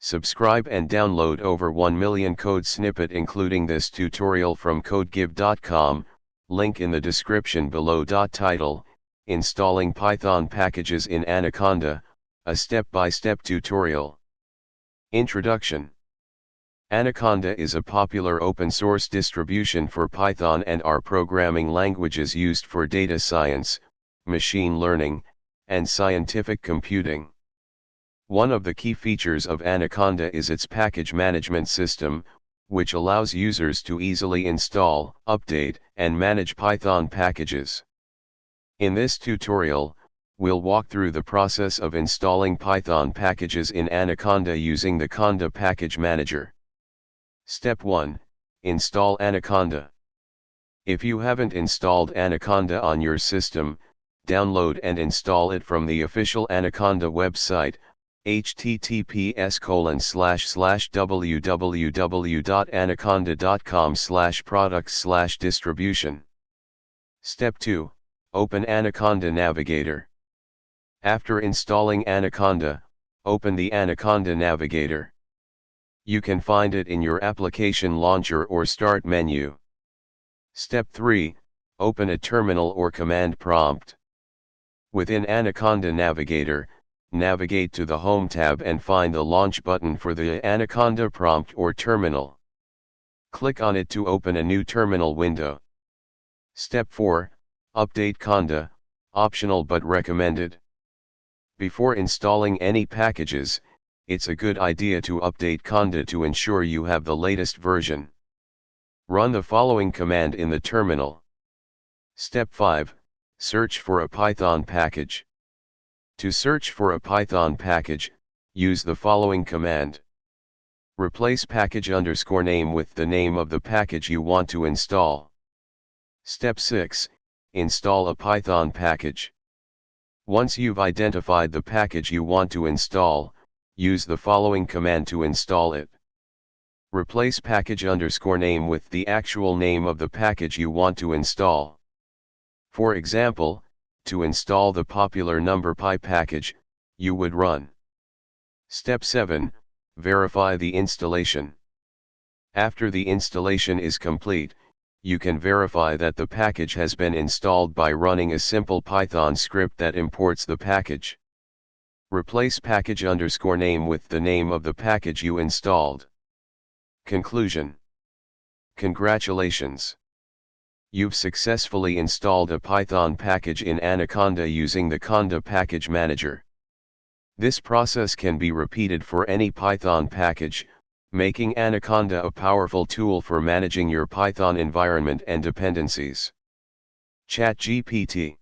Subscribe and download over 1 million code snippet including this tutorial from codegive.com, link in the description below. Title: Installing Python Packages in Anaconda, a step-by-step tutorial. Introduction. Anaconda is a popular open-source distribution for Python and R programming languages used for data science, machine learning, and scientific computing. One of the key features of Anaconda is its package management system, which allows users to easily install, update, and manage Python packages. In this tutorial, we'll walk through the process of installing Python packages in Anaconda using the Conda package manager. Step 1. Install Anaconda. If you haven't installed Anaconda on your system, download and install it from the official Anaconda website, https://www.anaconda.com/products/distribution. Step 2. Open Anaconda Navigator. After installing Anaconda, open the Anaconda Navigator. You can find it in your application launcher or start menu. Step 3. Open a terminal or command prompt. Within Anaconda Navigator, navigate to the Home tab and find the Launch button for the Anaconda Prompt or terminal. Click on it to open a new terminal window. Step 4. Update Conda, optional but recommended. Before installing any packages, it's a good idea to update Conda to ensure you have the latest version. Run the following command in the terminal. Step 5. Search for a Python package. To search for a Python package, use the following command. Replace package_name with the name of the package you want to install. Step 6. Install a Python package. Once you've identified the package you want to install, use the following command to install it. Replace package_name with the actual name of the package you want to install. For example, to install the popular NumPy package, you would run. Step 7. Verify the installation. After the installation is complete, you can verify that the package has been installed by running a simple Python script that imports the package. Replace package_name with the name of the package you installed. Conclusion. Congratulations! You've successfully installed a Python package in Anaconda using the Conda package manager. This process can be repeated for any Python package, making Anaconda a powerful tool for managing your Python environment and dependencies. ChatGPT.